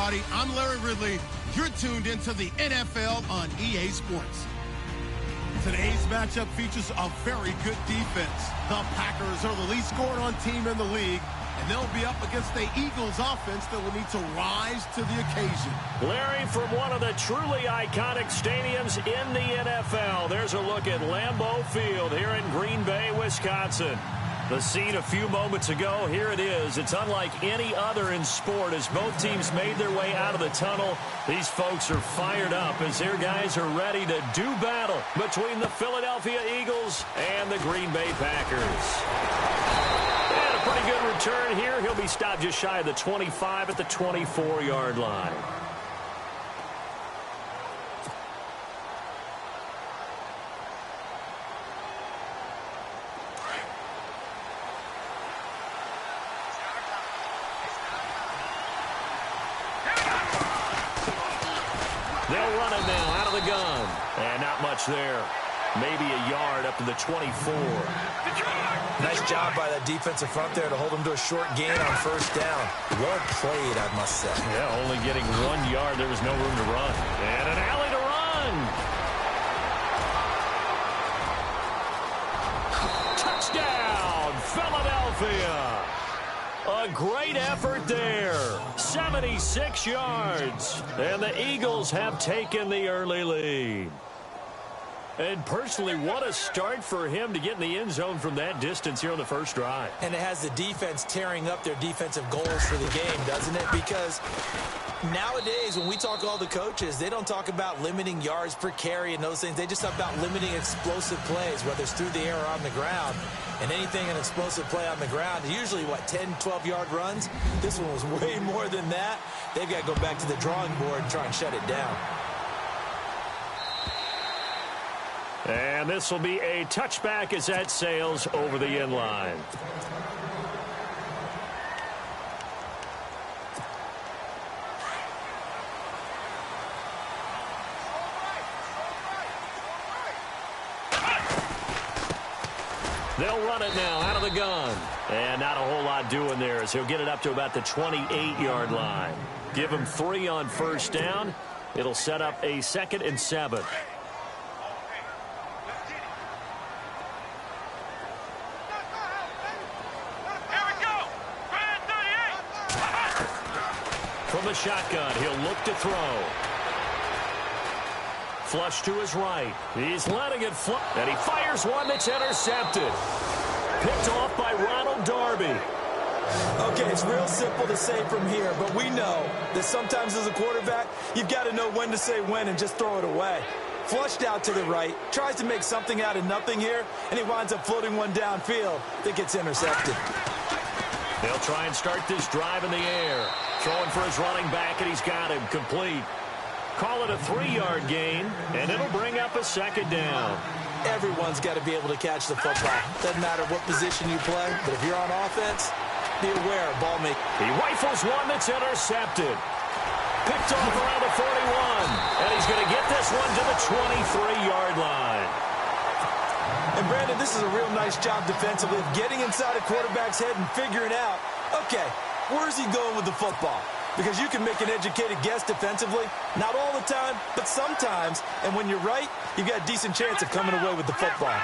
everybody. I'm Larry Ridley. You're tuned into the NFL on EA Sports. Today's matchup features a very good defense. The Packers are the least scored on team in the league, and they'll be up against the Eagles offense that will need to rise to the occasion. Larry, from one of the truly iconic stadiums in the NFL, there's a look at Lambeau Field here in Green Bay, Wisconsin. The scene a few moments ago, here it is. It's unlike any other in sport as both teams made their way out of the tunnel. These folks are fired up as their guys are ready to do battle between the Philadelphia Eagles and the Green Bay Packers. And a pretty good return here. He'll be stopped just shy of the 25 at the 24-yard line. They'll run it now out of the gun. And not much there. Maybe a yard up to the 24. Nice job by that defensive front there to hold him to a short gain on first down. Well played, I must say. Yeah, only getting 1 yard. There was no room to run. And an alley to run. Touchdown, Philadelphia. A great effort there. 76 yards. And the Eagles have taken the early lead. And personally, what a start for him to get in the end zone from that distance here on the first drive. And it has the defense tearing up their defensive goals for the game, doesn't it? Because nowadays, when we talk to all the coaches, they don't talk about limiting yards per carry and those things. They just talk about limiting explosive plays, whether it's through the air or on the ground. And anything an explosive play on the ground, usually, 10, 12-yard runs? This one was way more than that. They've got to go back to the drawing board and try and shut it down. And this will be a touchback as that sails over the end line. They'll run it now out of the gun. And not a whole lot doing there as he'll get it up to about the 28-yard line. Give him 3 on first down. It'll set up a 2nd and 7. From the shotgun, he'll look to throw. Flush to his right. He's letting it fly. And he fires one that's intercepted. Picked off by Ronald Darby. Okay, it's real simple to say from here, but we know that sometimes as a quarterback, you've got to know when to say when and just throw it away. Flushed out to the right, tries to make something out of nothing here, and he winds up floating one downfield that gets intercepted. They'll try and start this drive in the air. Throwing for his running back, and he's got him complete. Call it a 3-yard gain, and it'll bring up a 2nd down. Everyone's got to be able to catch the football. Doesn't matter what position you play, but if you're on offense, be aware of ball making. He rifles one that's intercepted. Picked off around the 41, and he's going to get this one to the 23-yard line. And, Brandon, this is a real nice job defensively of getting inside a quarterback's head and figuring out, okay, where's he going with the football? Because you can make an educated guess defensively, not all the time, but sometimes. And when you're right, you've got a decent chance of coming away with the football.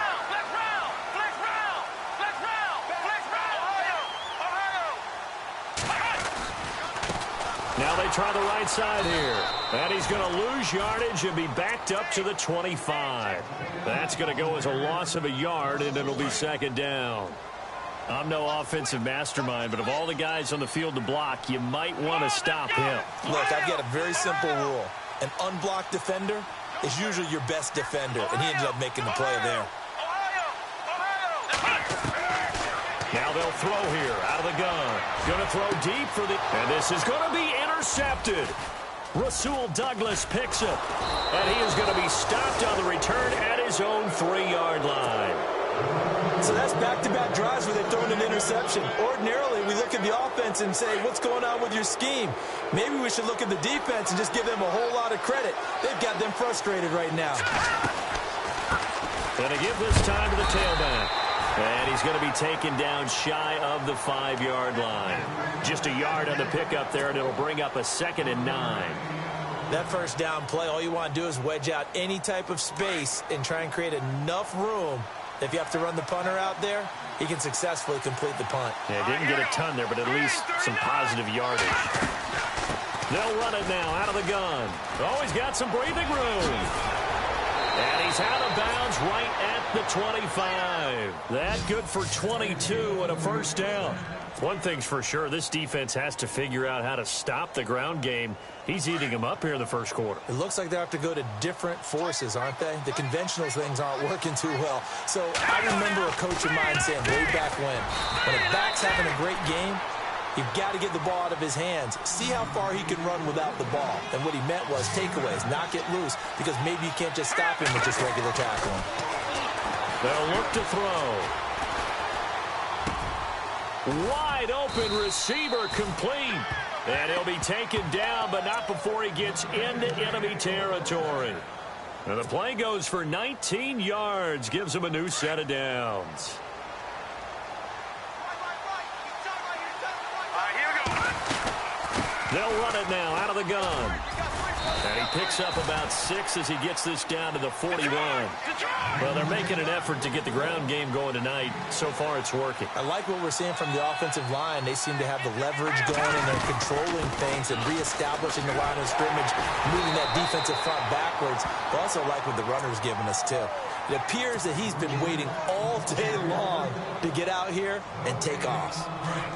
Now they try the right side here. And he's going to lose yardage and be backed up to the 25. That's going to go as a loss of a yard, and it'll be 2nd down. I'm no offensive mastermind, but of all the guys on the field to block, you might want to stop him. Look, I've got a very simple rule. An unblocked defender is usually your best defender, and he ended up making the play there. Now they'll throw here out of the gun. Going to throw deep for the... And this is going to be intercepted. Rasul Douglas picks it. And he is going to be stopped on the return at his own 3-yard line. So that's back-to-back drives where they've thrown an interception. Ordinarily, we look at the offense and say, what's going on with your scheme? Maybe we should look at the defense and just give them a whole lot of credit. They've got them frustrated right now. Going to give this time to the tailback. And he's going to be taken down shy of the 5-yard line. Just a yard on the pickup there, and it'll bring up a 2nd and 9. That first down play, all you want to do is wedge out any type of space and try and create enough room. If you have to run the punter out there, he can successfully complete the punt. Yeah, didn't get a ton there, but at least some positive yardage. They'll run it now out of the gun. Oh, he's got some breathing room. And he's out of bounds right at the 25. That good for 22 and a first down. One thing's for sure, this defense has to figure out how to stop the ground game. He's eating them up here in the first quarter. It looks like they have to go to different forces, aren't they? The conventional things aren't working too well. So I remember a coach of mine saying way back when a back's having a great game, you've got to get the ball out of his hands. See how far he can run without the ball. And what he meant was takeaways, knock it loose, because maybe you can't just stop him with just regular tackling. They'll look to throw. Wide open receiver complete. And he'll be taken down, but not before he gets into enemy territory. And the play goes for 19 yards, gives him a new set of downs. They'll run it now out of the gun. And he picks up about 6 as he gets this down to the 41. Well, they're making an effort to get the ground game going tonight. So far, it's working. I like what we're seeing from the offensive line. They seem to have the leverage going, and they're controlling things and reestablishing the line of scrimmage, moving that defensive front backwards. I also like what the runner's giving us, too. It appears that he's been waiting all day long to get out here and take off.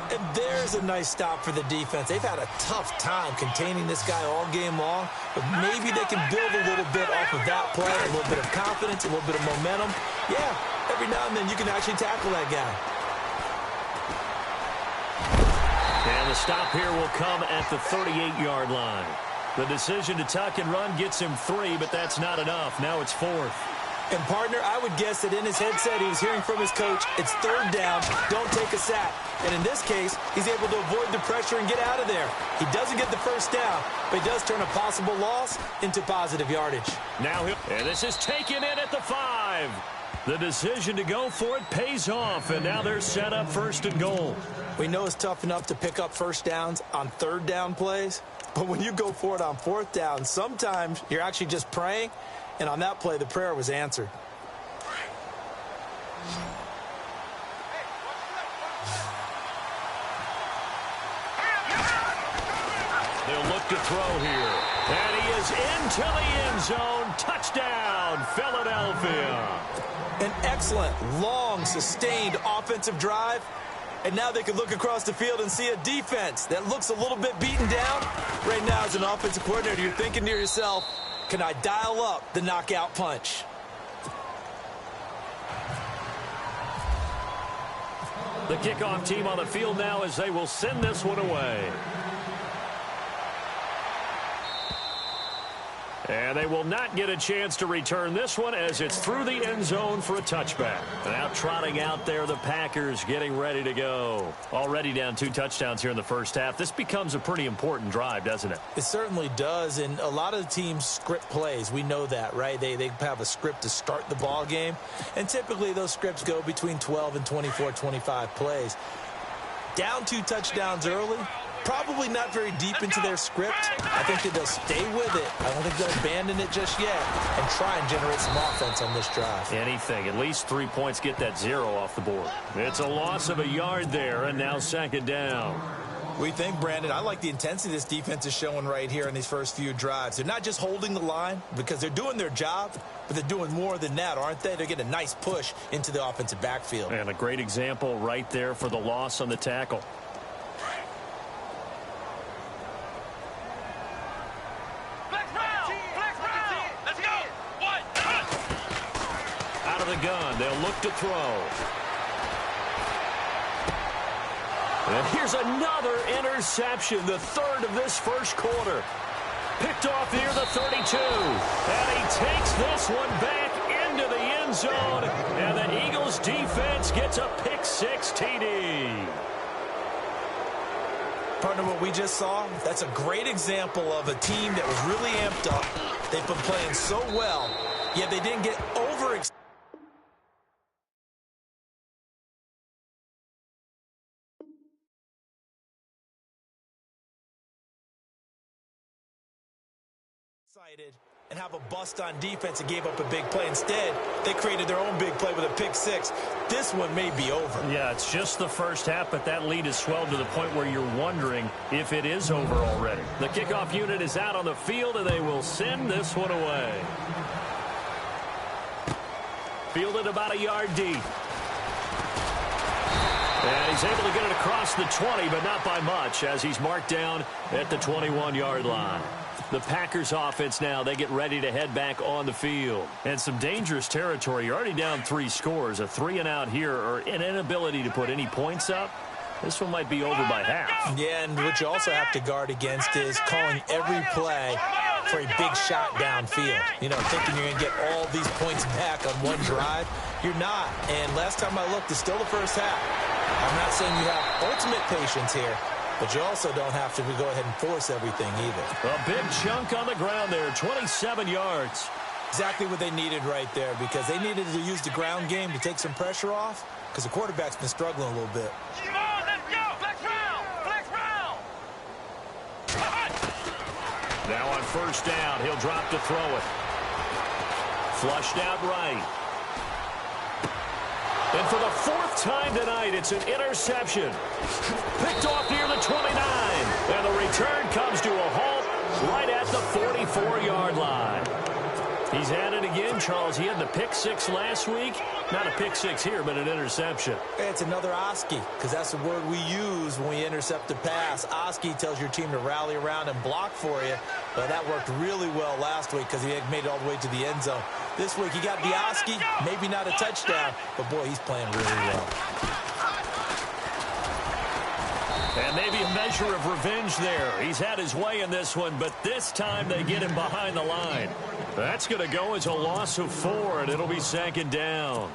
And there's a nice stop for the defense. They've had a tough time containing this guy all game long, but maybe they can build a little bit off of that play, a little bit of confidence, a little bit of momentum. Yeah, every now and then you can actually tackle that guy. And the stop here will come at the 38-yard line. The decision to tuck and run gets him 3, but that's not enough. Now it's 4th. And, partner, I would guess that in his headset he was hearing from his coach, it's 3rd down, don't take a sack. And in this case, he's able to avoid the pressure and get out of there. He doesn't get the first down, but he does turn a possible loss into positive yardage. Now and this is taken in at the 5. The decision to go for it pays off, and now they're set up 1st and goal. We know it's tough enough to pick up first downs on 3rd down plays, but when you go for it on 4th down, sometimes you're actually just praying. And on that play, the prayer was answered. They'll look to throw here. And he is into the end zone. Touchdown, Philadelphia. An excellent, long, sustained offensive drive. And now they can look across the field and see a defense that looks a little bit beaten down. Right now, as an offensive coordinator, you're thinking to yourself, can I dial up the knockout punch? The kickoff team on the field now as they will send this one away. And they will not get a chance to return this one as it's through the end zone for a touchback. Now trotting out there, the Packers getting ready to go. Already down 2 touchdowns here in the first half. This becomes a pretty important drive, doesn't it? It certainly does, and a lot of the teams script plays. We know that, right? They have a script to start the ball game, and typically those scripts go between 12 and 24, 25 plays. Down 2 touchdowns early. Probably not very deep into their script. I think that they'll stay with it. I don't think they'll abandon it just yet and try and generate some offense on this drive. Anything. At least 3 points get that 0 off the board. It's a loss of a yard there, and now 2nd down. What do you think, Brandon? I like the intensity this defense is showing right here in these first few drives. They're not just holding the line because they're doing their job, but they're doing more than that, aren't they? They're getting a nice push into the offensive backfield. And a great example right there for the loss on the tackle. The gun. They'll look to throw. And here's another interception, the 3rd of this first quarter. Picked off near the 32. And he takes this one back into the end zone. And the Eagles defense gets a pick-6 TD. Partner, what we just saw, that's a great example of a team that was really amped up. They've been playing so well, yet they didn't get overexcited. and have a bust on defense and gave up a big play. Instead, they created their own big play with a pick six. This one may be over. Yeah, it's just the first half, but that lead has swelled to the point where you're wondering if it is over already. The kickoff unit is out on the field, and they will send this one away. Fielded about a yard deep. And he's able to get it across the 20, but not by much, as he's marked down at the 21-yard line. The Packers offense now, they get ready to head back on the field. And some dangerous territory. You're already down 3 scores. A 3-and-out here, or an inability to put any points up. This one might be over by half. Yeah, and what you also have to guard against is calling every play for a big shot downfield. You know, thinking you're going to get all these points back on one drive. You're not. And last time I looked, it's still the first half. I'm not saying you have ultimate patience here, but you also don't have to go ahead and force everything either. A big chunk on the ground there, 27 yards. Exactly what they needed right there, because they needed to use the ground game to take some pressure off, because the quarterback's been struggling a little bit. Come on, let's go! Flex round! Flex round! Now on first down, he'll drop to throw it. Flushed out right. And for the 4th time tonight, it's an interception. Picked off near the 29. And the return comes to a halt right at the 44-yard line. He's had it again, Charles. He had the pick six last week. Not a pick six here, but an interception. It's another Oski, because that's the word we use when we intercept a pass. Oski tells your team to rally around and block for you. But that worked really well last week because he made it all the way to the end zone. This week he got the Oski, maybe not a touchdown, but boy, he's playing really well. And maybe a measure of revenge there. He's had his way in this one, but this time they get him behind the line. That's going to go as a loss of 4, and it'll be 2nd down.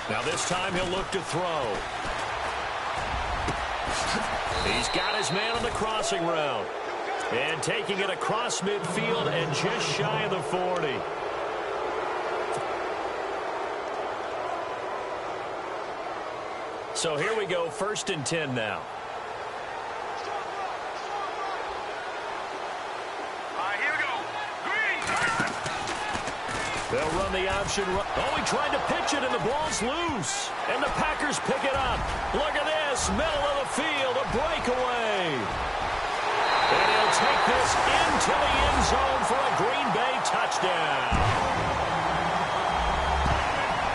Now this time he'll look to throw. He's got his man on the crossing route. And taking it across midfield and just shy of the 40. So here we go, 1st and 10 now. Here we go. Green. They'll run the option. Oh, he tried to pitch it, and the ball's loose. And the Packers pick it up. Look at this, middle of the field, a breakaway. And he'll take this into the end zone for a Green Bay touchdown.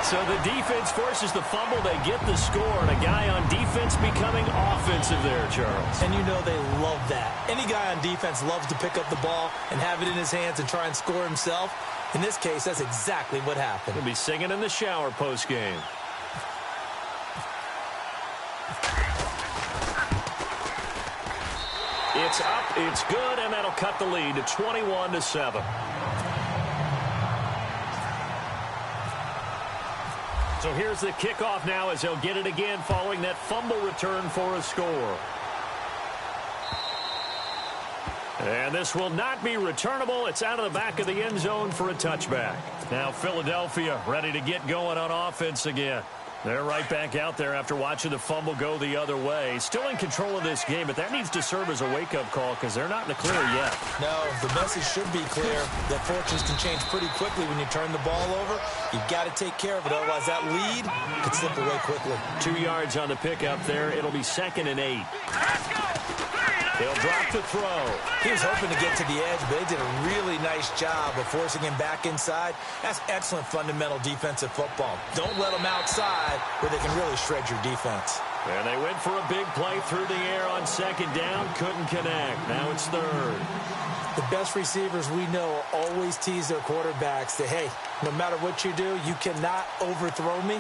So the defense forces the fumble. They get the score, and a guy on defense becoming offensive there, Charles. And you know they love that. Any guy on defense loves to pick up the ball and have it in his hands and try and score himself. In this case, that's exactly what happened. He'll be singing in the shower post-game. It's up, it's good, and that'll cut the lead to 21-7. So here's the kickoff now as they'll get it again following that fumble return for a score. And this will not be returnable. It's out of the back of the end zone for a touchback. Now Philadelphia ready to get going on offense again. They're right back out there after watching the fumble go the other way. Still in control of this game, but that needs to serve as a wake-up call because they're not in the clear yet. No, the message should be clear that fortunes can change pretty quickly when you turn the ball over. You've got to take care of it, otherwise that lead could slip away quickly. 2 yards on the pickup there. It'll be 2nd and 8. He'll drop to throw. He was hoping to get to the edge, but they did a really nice job of forcing him back inside. That's excellent fundamental defensive football. Don't let them outside where they can really shred your defense. And they went for a big play through the air on 2nd down. Couldn't connect. Now it's 3rd. The best receivers we know always tease their quarterbacks that, hey, no matter what you do, you cannot overthrow me.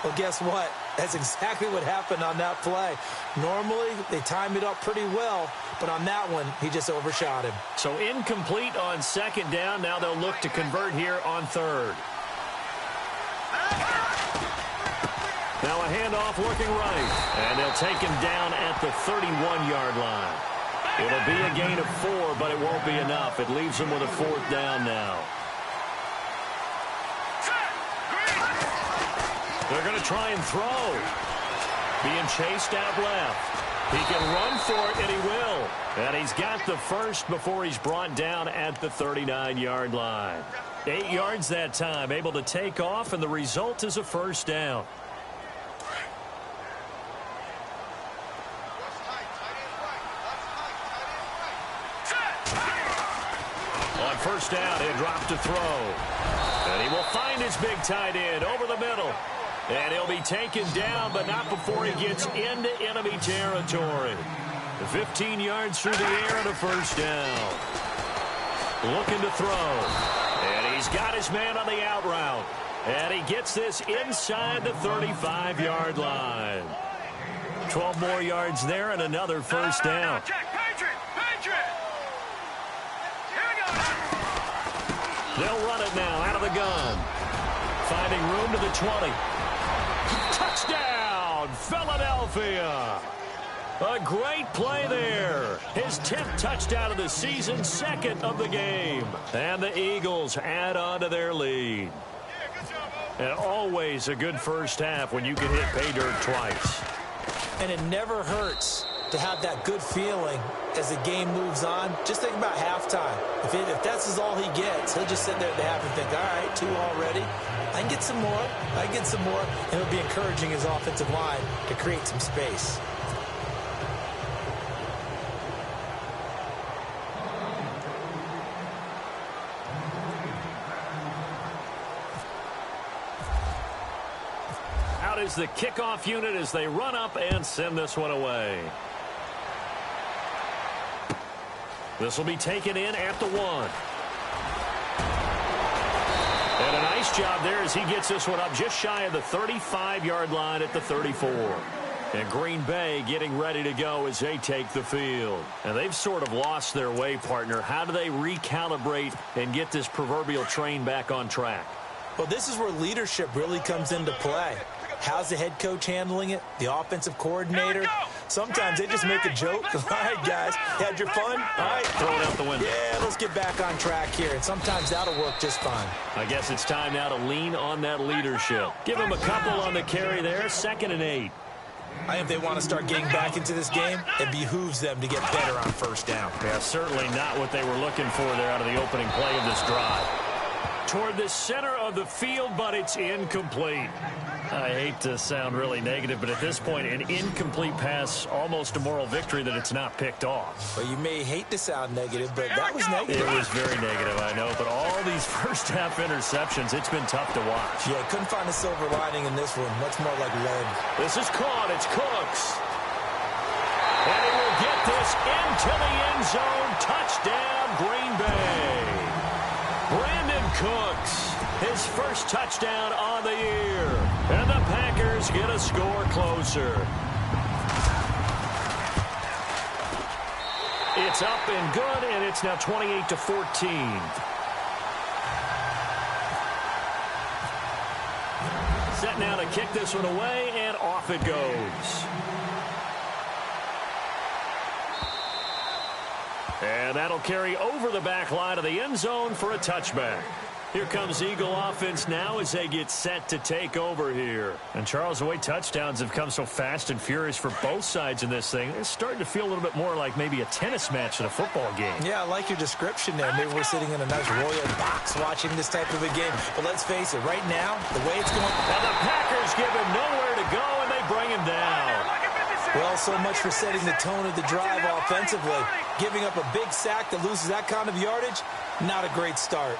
Well, guess what? That's exactly what happened on that play. Normally, they time it up pretty well, but on that one, he just overshot him. So incomplete on 2nd down. Now they'll look to convert here on 3rd. Now a handoff looking right. And they'll take him down at the 31-yard line. It'll be a gain of 4, but it won't be enough. It leaves them with a 4th down now. They're going to try and throw. Being chased out left. He can run for it, and he will. And he's got the first before he's brought down at the 39-yard line. 8 yards that time, able to take off, and the result is a 1st down. On 1st down, he'll drop to throw. And he will find his big tight end over the middle. And he'll be taken down, but not before he gets into enemy territory. 15 yards through the air and a 1st down. Looking to throw. And he's got his man on the out route. And he gets this inside the 35-yard line. 12 more yards there and another 1st down. They'll run it now out of the gun. Finding room to the 20. Touchdown, Philadelphia. A great play there. His 10th touchdown of the season, 2nd of the game. And the Eagles add on to their lead. And always a good 1st half when you can hit pay dirt twice. And it never hurts to have that good feeling as the game moves on. Just think about halftime. If that's all he gets, he'll just sit there at the half and think, all right, 2 already. I can get some more. I can get some more. And it'll be encouraging his offensive line to create some space. Out is the kickoff unit as they run up and send this one away. This will be taken in at the 1. And a nice job there as he gets this one up just shy of the 35-yard line at the 34. And Green Bay getting ready to go as they take the field. And they've sort of lost their way, partner. How do they recalibrate and get this proverbial train back on track? Well, this is where leadership really comes into play. How's the head coach handling it? The offensive coordinator? Sometimes they just make a joke. All right, guys, you had your fun? All right. Throw it out the window. Yeah, let's get back on track here. And sometimes that'll work just fine. I guess it's time now to lean on that leadership. Give him a couple on the carry there. 2nd and 8. I think if they want to start getting back into this game, it behooves them to get better on 1st down. Yeah, certainly not what they were looking for there out of the opening play of this drive. Toward the center of the field, but it's incomplete. I hate to sound really negative, but at this point, an incomplete pass, almost a moral victory that it's not picked off. Well, you may hate to sound negative, but that was negative. It was very negative, I know, but all these first-half interceptions, it's been tough to watch. Yeah, couldn't find a silver lining in this one. Much more like lead. This is caught. It's Cooks. And he will get this into the end zone. Touchdown, Green Bay. Brandon Cooks, his first touchdown on the year. And the Packers get a score closer. It's up and good, and it's now 28-14. Set now to kick this one away, and off it goes. And that'll carry over the back line of the end zone for a touchback. Here comes Eagle offense now as they get set to take over here. And, Charles, the way touchdowns have come so fast and furious for both sides in this thing, it's starting to feel a little bit more like maybe a tennis match than a football game. Yeah, I like your description there. Maybe we're sitting in a nice royal box watching this type of a game. But let's face it, right now, the way it's going... And the Packers give him nowhere to go, and they bring him down. Well, so much for setting the tone of the drive offensively. Giving up a big sack that loses that kind of yardage, not a great start.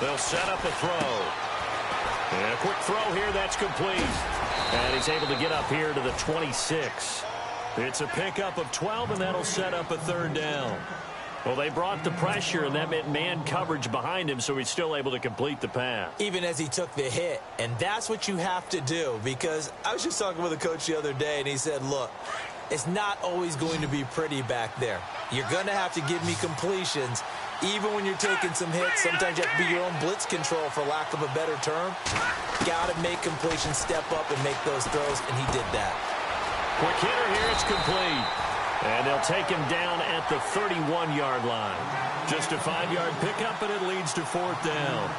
They'll set up a throw. And a quick throw here, that's complete. And he's able to get up here to the 26. It's a pickup of 12, and that'll set up a 3rd down. Well, they brought the pressure, and that meant man coverage behind him, so he's still able to complete the pass. Even as he took the hit. And that's what you have to do, because I was just talking with a coach the other day, and he said, look, it's not always going to be pretty back there. You're going to have to give me completions. Even when you're taking some hits, sometimes you have to be your own blitz control, for lack of a better term. Got to make completions, step up, and make those throws, and he did that. Quick hitter here, it's complete. And they'll take him down at the 31-yard line. Just a 5-yard pickup, and it leads to 4th down.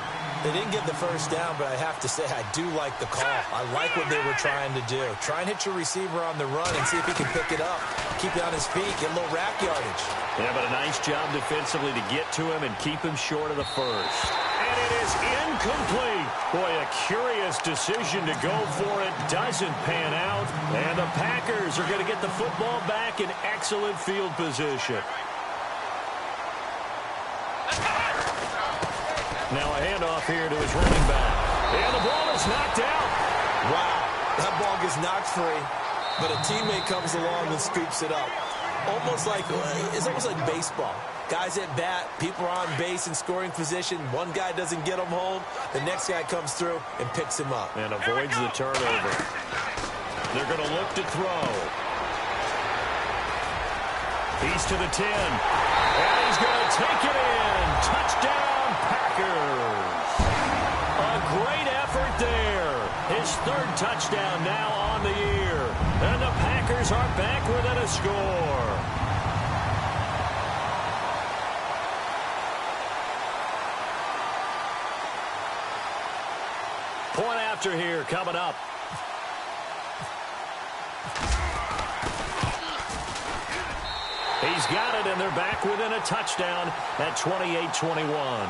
They didn't get the first down, but I have to say I do like the call. I like what they were trying to do. Try and hit your receiver on the run and see if he can pick it up. Keep it on his feet, get a little rack yardage. Yeah, but a nice job defensively to get to him and keep him short of the first. And it is incomplete. Boy, a curious decision to go for it. Doesn't pan out. And the Packers are going to get the football back in excellent field position. Now a handoff here to his running back. And the ball is knocked out. Wow, that ball gets knocked free, but a teammate comes along and scoops it up. It's almost like baseball. Guys at bat, people are on base in scoring position. One guy doesn't get him home. The next guy comes through and picks him up. And avoids the turnover. They're going to look to throw. He's to the 10. And he's going to take it in. Touchdown, Packers. A great effort there. His 3rd touchdown now on the year. And the Packers are back within a score. Point after here coming up. He's got it, and they're back within a touchdown at 28-21.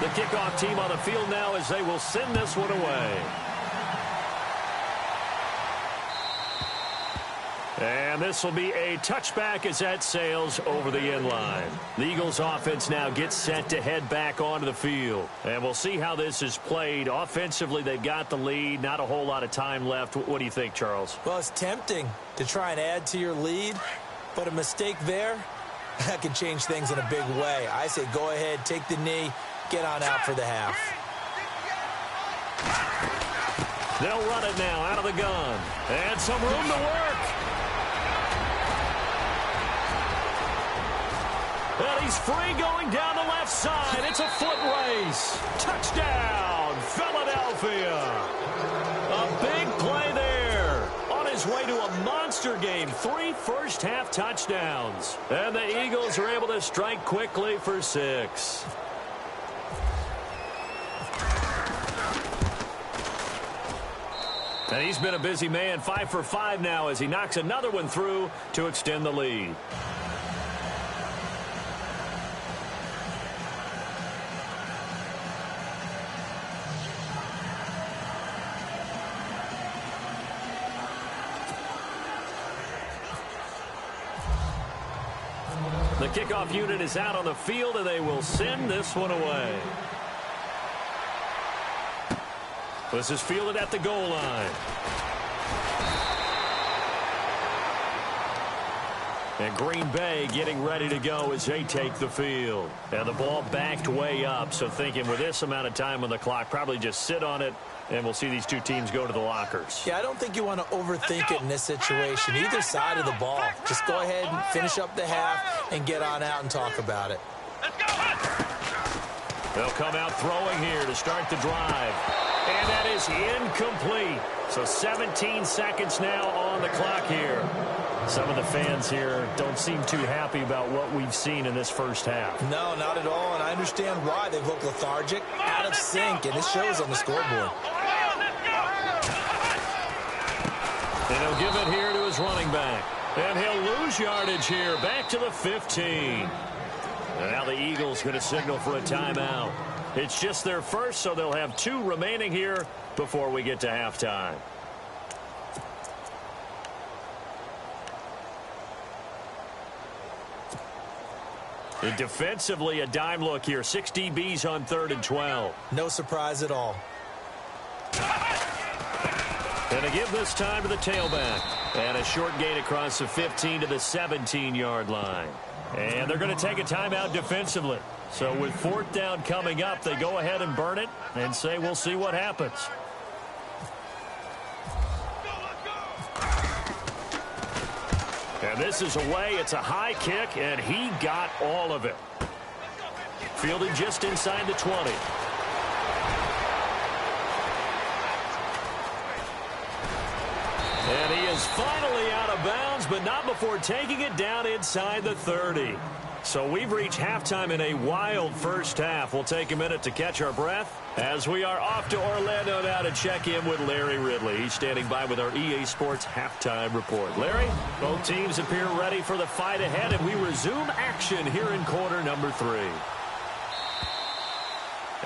The kickoff team on the field now as they will send this one away. And this will be a touchback as that sails over the end line. The Eagles offense now gets set to head back onto the field. And we'll see how this is played. Offensively, they've got the lead. Not a whole lot of time left. What do you think, Charles? Well, it's tempting to try and add to your lead, but a mistake there, that can change things in a big way. I say go ahead, take the knee, get on out for the half. They'll run it now out of the gun. And some room to work. And he's free going down the left side. It's a foot race. Touchdown, Philadelphia. A big play there. On his way to a monster game. 3 first-half touchdowns. And the Eagles are able to strike quickly for 6. And he's been a busy man. 5 for 5 now as he knocks another one through to extend the lead. The kickoff unit is out on the field, and they will send this one away. This is fielded at the goal line. And Green Bay getting ready to go as they take the field. And the ball backed way up, so thinking with this amount of time on the clock, probably just sit on it, and we'll see these two teams go to the lockers. Yeah, I don't think you want to overthink it in this situation. Either side of the ball. Just go ahead and finish up the half and get on out and talk about it. They'll come out throwing here to start the drive. And that is incomplete. So 17 seconds now on the clock here. Some of the fans here don't seem too happy about what we've seen in this first half. No, not at all, and I understand why. They've looked lethargic, out of sync, and it shows on the scoreboard. And he'll give it here to his running back. And he'll lose yardage here, back to the 15. And now the Eagles going to signal for a timeout. It's just their first, so they'll have 2 remaining here before we get to halftime. And defensively, a dime look here. 6 DBs on 3rd and 12. No surprise at all. And a give this time to the tailback. And a short gain across the 15 to the 17-yard line. And they're going to take a timeout defensively. So with 4th down coming up, they go ahead and burn it and say we'll see what happens. And this is away. It's a high kick, and he got all of it. Fielded just inside the 20. And he is finally out of bounds, but not before taking it down inside the 30. So we've reached halftime in a wild first half. We'll take a minute to catch our breath as we are off to Orlando now to check in with Larry Ridley. He's standing by with our EA Sports halftime report. Larry, both teams appear ready for the fight ahead, and we resume action here in quarter number 3.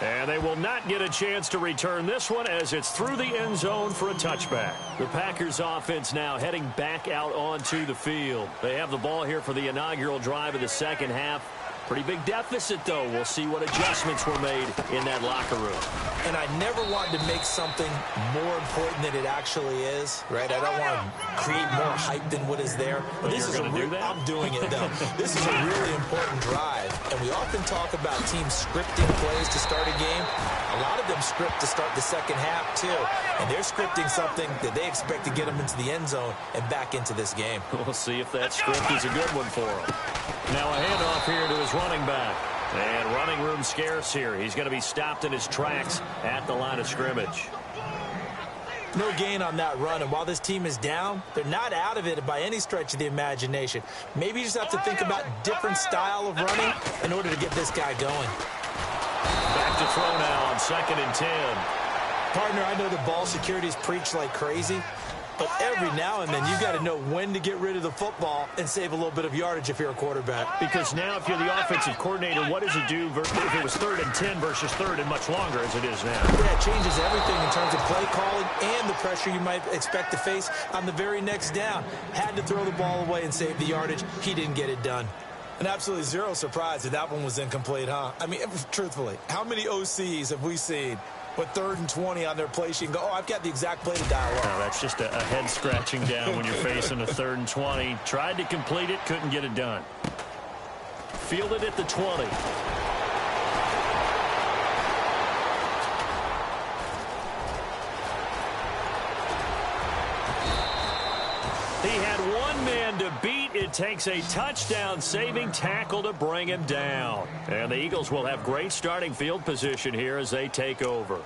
And they will not get a chance to return this one as it's through the end zone for a touchback. The Packers offense now heading back out onto the field. They have the ball here for the inaugural drive of the second half. Pretty big deficit, though. We'll see what adjustments were made in that locker room. And I never wanted to make something more important than it actually is, right? I don't want to create more hype than what is there. But this is going to do that? I'm doing it, though. This is a really important drive. And we often talk about teams scripting plays to start a game. A lot of them script to start the second half, too. And they're scripting something that they expect to get them into the end zone and back into this game. We'll see if that script is a good one for them. Now a handoff here to his running back. And running room scarce here. He's going to be stopped in his tracks at the line of scrimmage. No gain on that run, and while this team is down, they're not out of it by any stretch of the imagination. Maybe you just have to think about different style of running in order to get this guy going. Back to throw now on 2nd and 10. Partner, I know the ball security is preached like crazy, but every now and then you got to know when to get rid of the football and save a little bit of yardage if you're a quarterback. Because now if you're the offensive coordinator, what does it do if it was 3rd and 10 versus 3rd and much longer as it is now? Yeah, it changes everything in terms of play calling and the pressure you might expect to face on the very next down. Had to throw the ball away and save the yardage. He didn't get it done. And absolutely zero surprise that that one was incomplete, huh? I mean, truthfully, how many OCs have we seen with 3rd and 20 on their play sheet and go, oh, I've got the exact play to dial up? No, that's just a head scratching down when you're facing a 3rd and 20. Tried to complete it, couldn't get it done. Fielded at the 20. He had one man to beat. It takes a touchdown-saving tackle to bring him down. And the Eagles will have great starting field position here as they take over.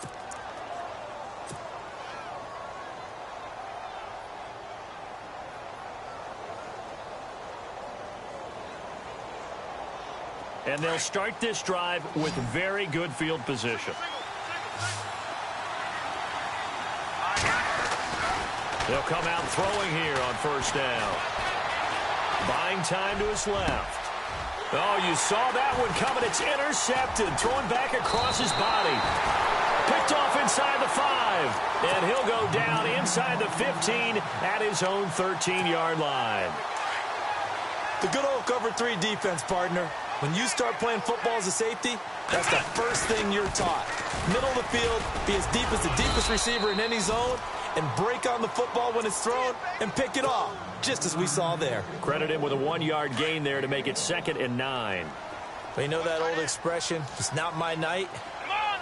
And they'll start this drive with very good field position. They'll come out throwing here on 1st down. Buying time to his left. Oh, you saw that one coming. It's intercepted. Thrown back across his body. Picked off inside the 5. And he'll go down inside the 15 at his own 13-yard line. The good old cover 3 defense, partner. When you start playing football as a safety, that's the first thing you're taught. Middle of the field, be as deep as the deepest receiver in any zone, and break on the football when it's thrown and pick it off, just as we saw there. Credit him with a 1-yard gain there to make it 2nd and 9. But you know that old expression, it's not my night?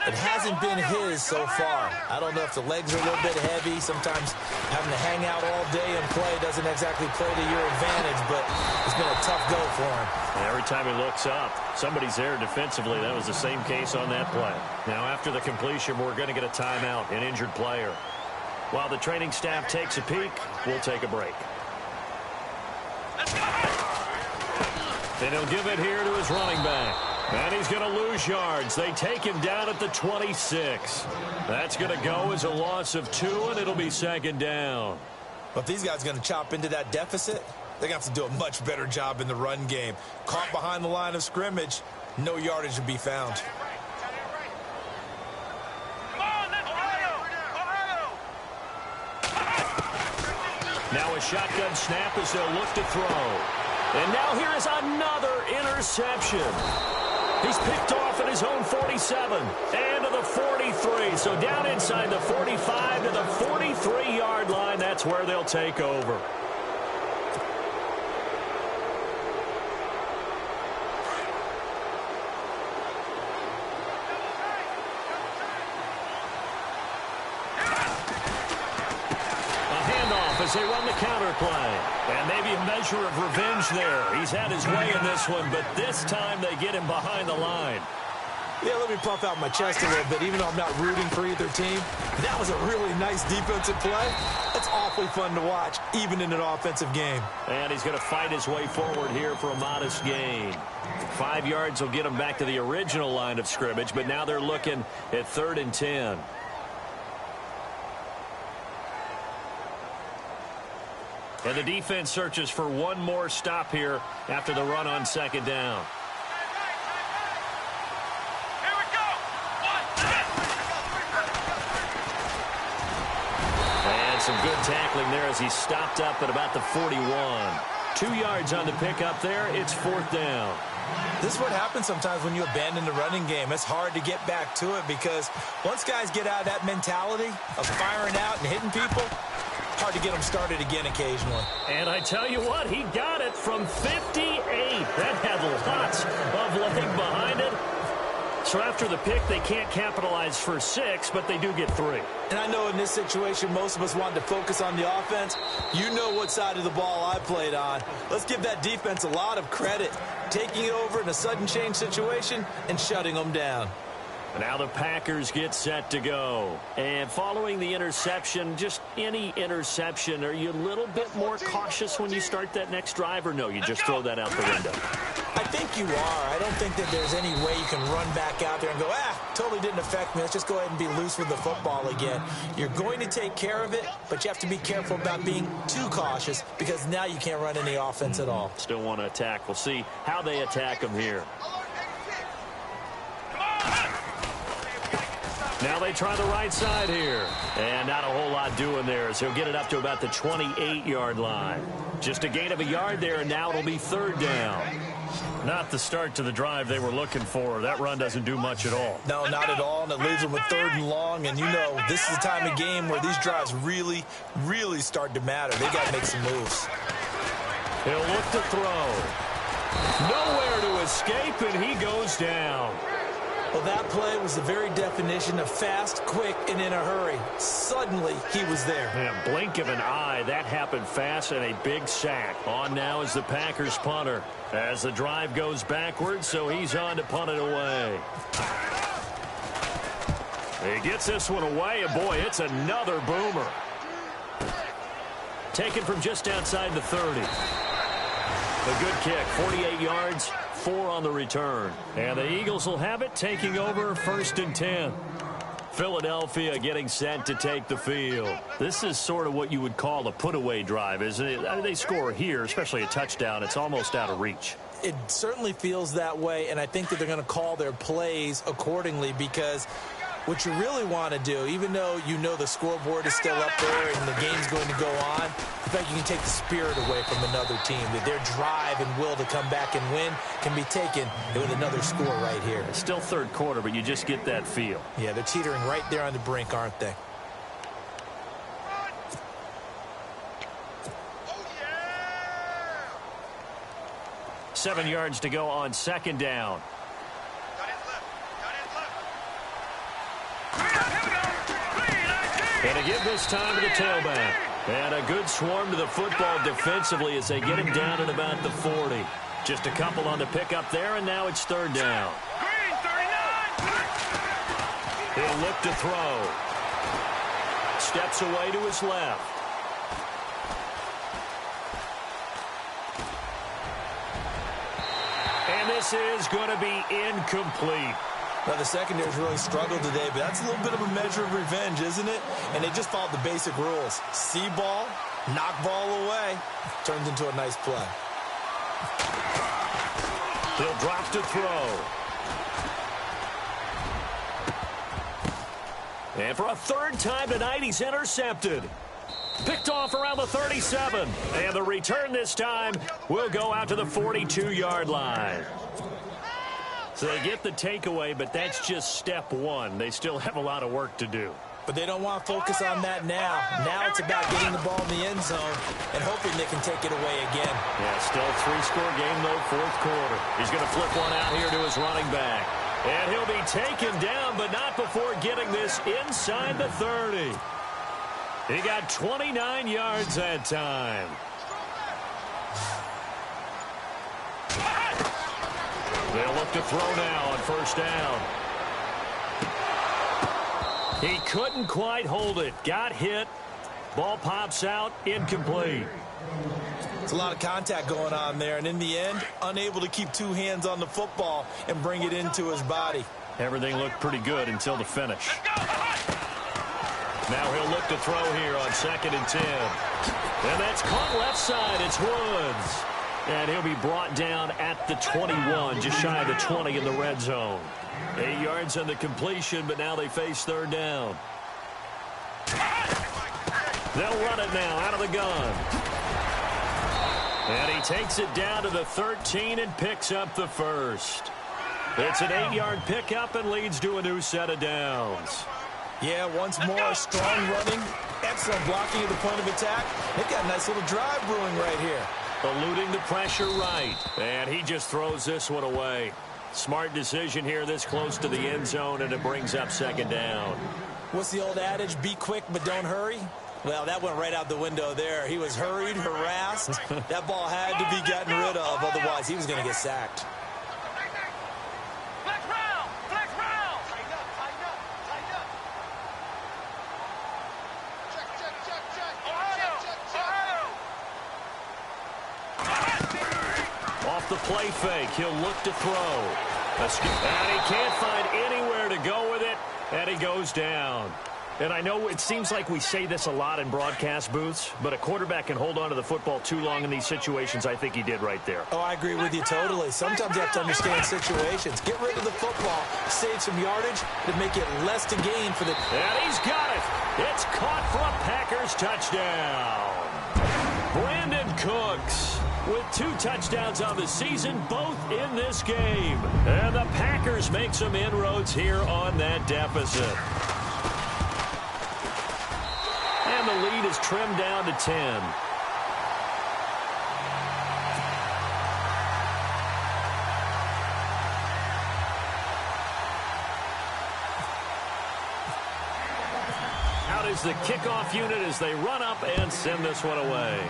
It hasn't been his so far. I don't know if the legs are a little bit heavy. Sometimes having to hang out all day and play doesn't exactly play to your advantage, but it's been a tough go for him. And every time he looks up, somebody's there defensively. That was the same case on that play. Now, after the completion, we're going to get a timeout, an injured player. While the training staff takes a peek, we'll take a break. Then he'll give it here to his running back. And he's going to lose yards. They take him down at the 26. That's going to go as a loss of 2, and it'll be 2nd down. But if these guys are going to chop into that deficit, they're going to have to do a much better job in the run game. Caught behind the line of scrimmage, no yardage to be found. Now a shotgun snap as they'll look to throw. And now here is another interception. He's picked off at his own 47 and to the 43. So down inside the 45 to the 43-yard line. That's where they'll take over. As they run the counter play. And maybe a measure of revenge there. He's had his way in this one, but this time they get him behind the line. Yeah, let me puff out my chest a little bit, even though I'm not rooting for either team. That was a really nice defensive play. That's awfully fun to watch, even in an offensive game. And he's going to fight his way forward here for a modest gain. 5 yards will get him back to the original line of scrimmage, but now they're looking at 3rd and 10. And the defense searches for one more stop here after the run on 2nd down. Some good tackling there as he stopped up at about the 41. 2 yards on the pickup there. It's 4th down. This is what happens sometimes when you abandon the running game. It's hard to get back to it because once guys get out of that mentality of firing out and hitting people, hard to get them started again occasionally. And I tell you what, he got it from 58. That had lots of leg behind it. So after the pick, they can't capitalize for 6, but they do get 3. And I know in this situation, most of us wanted to focus on the offense. You know what side of the ball I played on. Let's give that defense a lot of credit, taking it over in a sudden change situation and shutting them down. Now the Packers get set to go. And following the interception, just any interception, are you a little bit more cautious when you start that next drive, or no, you just throw that out the window? I think you are. I don't think that there's any way you can run back out there and go, totally didn't affect me. Let's just go ahead and be loose with the football again. You're going to take care of it, but you have to be careful about being too cautious because now you can't run any offense at all. Still want to attack. We'll see how they attack them here. Now they try the right side here. And not a whole lot doing there, so he'll get it up to about the 28-yard line. Just a gain of a yard there, and now it'll be 3rd down. Not the start to the drive they were looking for. That run doesn't do much at all. No, not at all, and it leaves them with 3rd and long. And you know, this is the time of game where these drives really, really start to matter. They got to make some moves. He'll look to throw. Nowhere to escape, and he goes down. Well, that play was the very definition of fast, quick, and in a hurry. Suddenly, he was there. Yeah, blink of an eye. That happened fast, and a big sack. On now is the Packers punter as the drive goes backwards, so he's on to punt it away. He gets this one away, and boy, it's another boomer. Taken from just outside the 30. A good kick, 48 yards. 4 on the return. And the Eagles will have it, taking over 1st and 10. Philadelphia getting set to take the field. This is sort of what you would call a put-away drive, isn't it? They score here, especially a touchdown. It's almost out of reach. It certainly feels that way, and I think that they're going to call their plays accordingly because what you really want to do, even though you know the scoreboard is still up there and the game's going to go on, in fact, you can take the spirit away from another team. That their drive and will to come back and win can be taken with another score right here. It's still 3rd quarter, but you just get that feel. Yeah, they're teetering right there on the brink, aren't they? Oh, yeah! 7 yards to go on 2nd down. And a give this time to the tailback. And a good swarm to the football defensively as they get him down at about the 40. Just a couple on the pickup there, and now it's 3rd down. He'll look to throw. Steps away to his left. And this is going to be incomplete. Now, the secondary's really struggled today, but that's a little bit of a measure of revenge, isn't it? And they just followed the basic rules. See ball, knock ball away. Turns into a nice play. He'll drop to throw. And for a 3rd time tonight, he's intercepted. Picked off around the 37. And the return this time will go out to the 42-yard line. So they get the takeaway, but that's just step 1. They still have a lot of work to do. But they don't want to focus on that now. Now it's about getting the ball in the end zone and hoping they can take it away again. Yeah, still 3-score game, though, 4th quarter. He's going to flip one out here to his running back. And he'll be taken down, but not before getting this inside the 30. He got 29 yards that time. They'll look to throw now on 1st down. He couldn't quite hold it. Got hit. Ball pops out. Incomplete. It's a lot of contact going on there, and in the end, unable to keep two hands on the football and bring it into his body. Everything looked pretty good until the finish. Now he'll look to throw here on 2nd and 10. And that's caught left side. It's Woods. And he'll be brought down at the 21, just shy of the 20 in the red zone. 8 yards on the completion, but now they face 3rd down. They'll run it now out of the gun. And he takes it down to the 13 and picks up the first. It's an 8-yard pickup and leads to a new set of downs. Yeah, once more, strong running, excellent blocking at the point of attack. They've got a nice little drive brewing right here. Eluding the pressure right. And he just throws this one away. Smart decision here this close to the end zone, and it brings up 2nd down. What's the old adage, be quick but don't hurry? Well, that went right out the window there. He was hurried, harassed. That ball had to be gotten rid of, otherwise he was going to get sacked. Off the play fake, he'll look to throw. And he can't find anywhere to go with it, and he goes down. And I know it seems like we say this a lot in broadcast booths, but a quarterback can hold on to the football too long in these situations. I think he did right there. Oh, I agree with you totally. Sometimes you have to understand situations. Get rid of the football, save some yardage to make it less to gain for the... And he's got it. It's caught for a Packers touchdown. Brandon Cooks with 2 touchdowns on the season, both in this game. And the Packers make some inroads here on that deficit. And the lead is trimmed down to 10. Out is the kickoff unit as they run up and send this one away.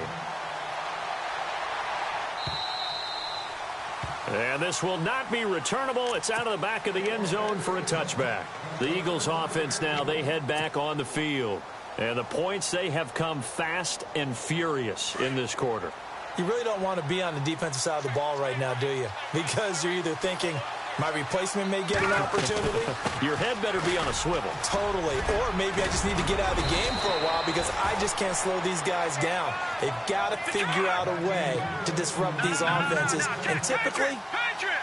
And this will not be returnable. It's out of the back of the end zone for a touchback. The Eagles offense now, they head back on the field. And the points, they have come fast and furious in this quarter. You really don't want to be on the defensive side of the ball right now, do you? Because you're either thinking, my replacement may get an opportunity. Your head better be on a swivel. Totally. Or maybe I just need to get out of the game for a while because I just can't slow these guys down. They've got to figure out a way to disrupt these offenses. And typically,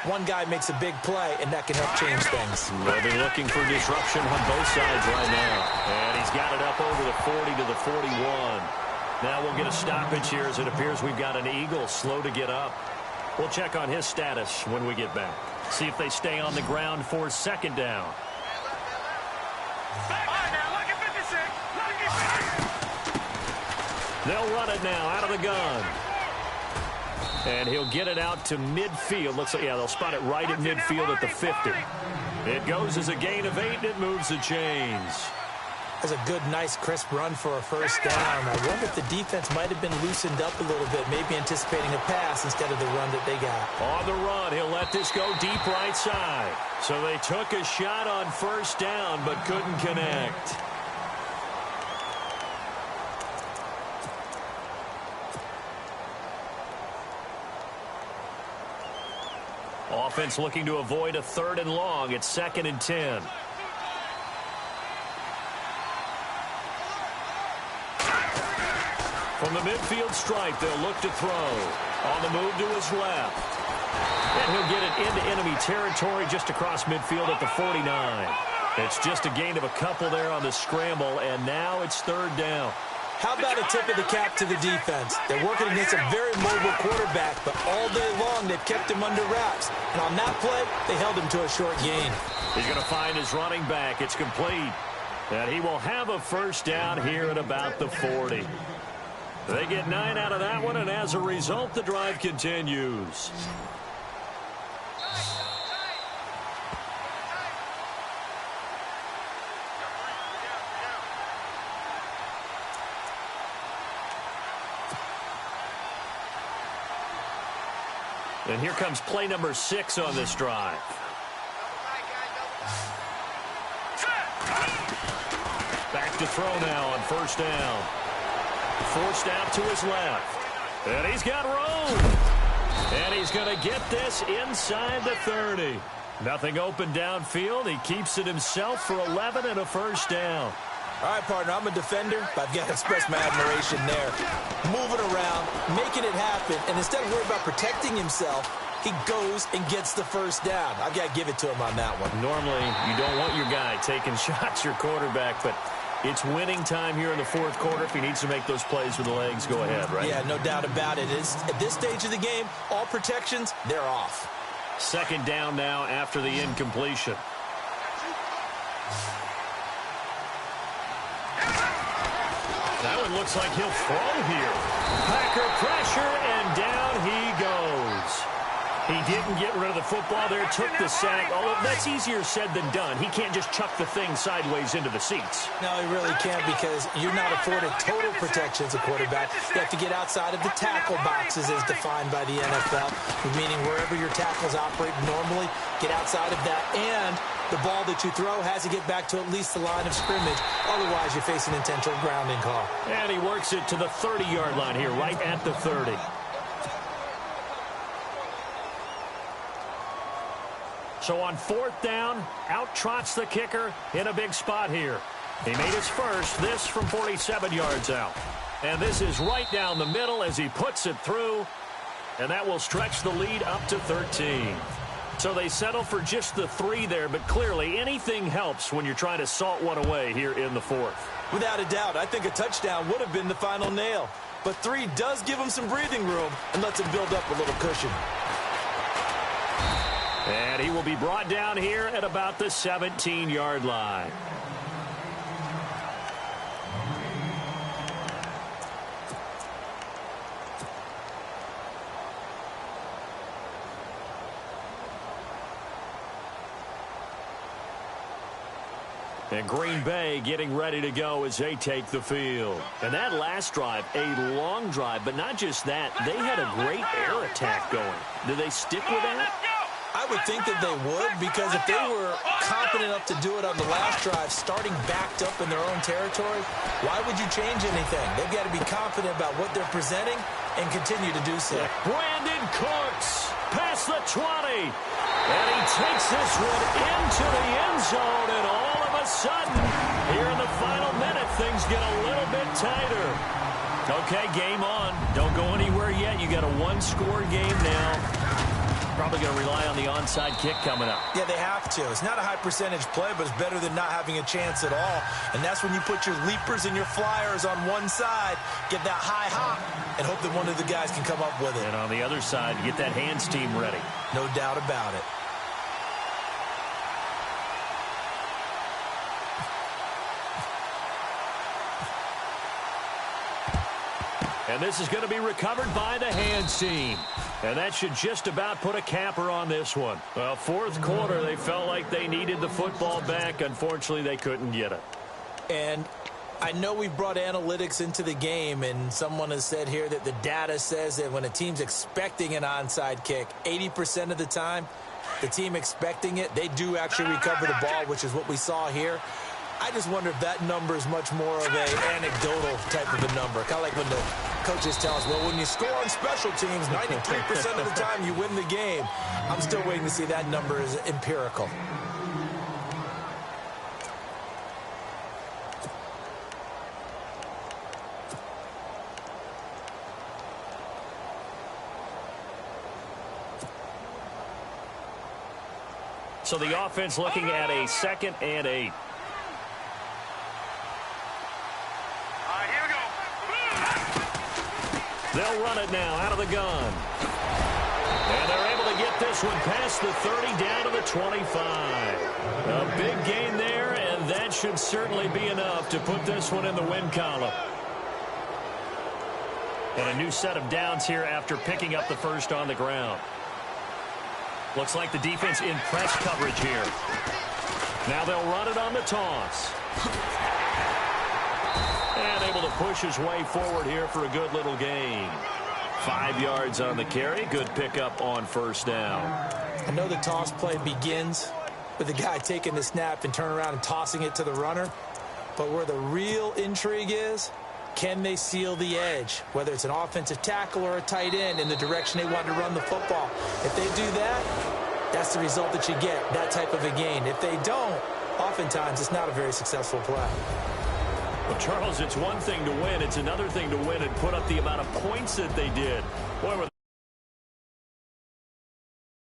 one guy makes a big play, and that can help change things. They'll be looking for disruption on both sides right now. And he's got it up over the 40 to the 41. Now we'll get a stoppage here as it appears we've got an Eagle slow to get up. We'll check on his status when we get back. See if they stay on the ground for 2nd down. They'll run it now out of the gun. And he'll get it out to midfield. Looks like, yeah, they'll spot it right at midfield at the 50. It goes as a gain of 8, and it moves the chains. That's a good, nice, crisp run for a first down. I wonder if the defense might have been loosened up a little bit, maybe anticipating a pass instead of the run that they got. On the run, he'll let this go deep right side. So they took a shot on first down, but couldn't connect. Offense looking to avoid a 3rd and long. It's 2nd and 10. From the midfield stripe, they'll look to throw. On the move to his left. And he'll get it into enemy territory just across midfield at the 49. It's just a gain of a couple there on the scramble, and now it's 3rd down. How about a tip of the cap to the defense? They're working against a very mobile quarterback, but all day long they've kept him under wraps. And on that play, they held him to a short gain. He's going to find his running back. It's complete. And he will have a first down here at about the 40. They get 9 out of that one, and as a result, the drive continues. And here comes play number 6 on this drive. back to throw now on first down. Forced out to his left. And he's got room. And he's going to get this inside the 30. Nothing open downfield. He keeps it himself for 11 and a first down. All right, partner, I'm a defender, but I've got to express my admiration there. Moving around, making it happen, and instead of worrying about protecting himself, he goes and gets the first down. I've got to give it to him on that one. Normally, you don't want your guy taking shots, your quarterback, but it's winning time here in the fourth quarter. If he needs to make those plays with the legs, go ahead, right? Yeah, no doubt about it. At this stage of the game, all protections, they're off. Second down now after the incompletion. That one looks like he'll throw here. Packer pressure, and down he goes. He didn't get rid of the football there, took the sack. Although that's easier said than done. He can't just chuck the thing sideways into the seats. No, he really can't, because you're not afforded total protection as a quarterback. You have to get outside of the tackle boxes as defined by the NFL, meaning wherever your tackles operate normally, get outside of that. And the ball that you throw has to get back to at least the line of scrimmage. Otherwise, you're facing intentional grounding call. And he works it to the 30-yard line here, right at the 30. So on fourth down, out trots the kicker in a big spot here. He made his first, this from 47 yards out. And this is right down the middle as he puts it through. And that will stretch the lead up to 13. So they settle for just the 3 there, but clearly anything helps when you're trying to salt one away here in the fourth. Without a doubt, I think a touchdown would have been the final nail. But 3 does give him some breathing room and lets him build up a little cushion. And he will be brought down here at about the 17-yard line. And Green Bay getting ready to go as they take the field. And that last drive, a long drive, but not just that. They had a great air attack going. Do they stick with that? I would think that they would, because if they were confident enough to do it on the last drive, starting backed up in their own territory, why would you change anything? They've got to be confident about what they're presenting and continue to do so. Brandon Cooks past the 20. And he takes this one into the end zone, and all of a sudden, here in the final minute, things get a little bit tighter. Okay, game on. Don't go anywhere yet. You got a one-score game now. Probably going to rely on the onside kick coming up. Yeah, they have to. It's not a high percentage play, but it's better than not having a chance at all. And that's when you put your leapers and your flyers on one side, get that high hop, and hope that one of the guys can come up with it. And on the other side, get that hands team ready. No doubt about it. And this is going to be recovered by the hands team. And that should just about put a capper on this one. Well, fourth quarter, they felt like they needed the football back. Unfortunately, they couldn't get it. And I know we've brought analytics into the game, and someone has said here that the data says that when a team's expecting an onside kick, 80% of the time, the team expecting it, they do actually recover the ball, which is what we saw here. I just wonder if that number is much more of an anecdotal type of a number. Kind of like when the coaches tell us, well, when you score on special teams, 93% of the time you win the game. I'm still waiting to see that number is empirical. So the offense looking at a 2nd and 8. They'll run it now out of the gun. And they're able to get this one past the 30 down to the 25. A big gain there, and that should certainly be enough to put this one in the win column. And a new set of downs here after picking up the first on the ground. Looks like the defense in press coverage here. Now they'll run it on the toss. And able to push his way forward here for a good little gain. 5 yards on the carry. Good pickup on first down. I know the toss play begins with the guy taking the snap and turning around and tossing it to the runner. But where the real intrigue is, can they seal the edge, whether it's an offensive tackle or a tight end in the direction they want to run the football? If they do that, that's the result that you get, that type of a gain. If they don't, oftentimes it's not a very successful play. Well, Charles, it's one thing to win. It's another thing to win and put up the amount of points that they did. Boy,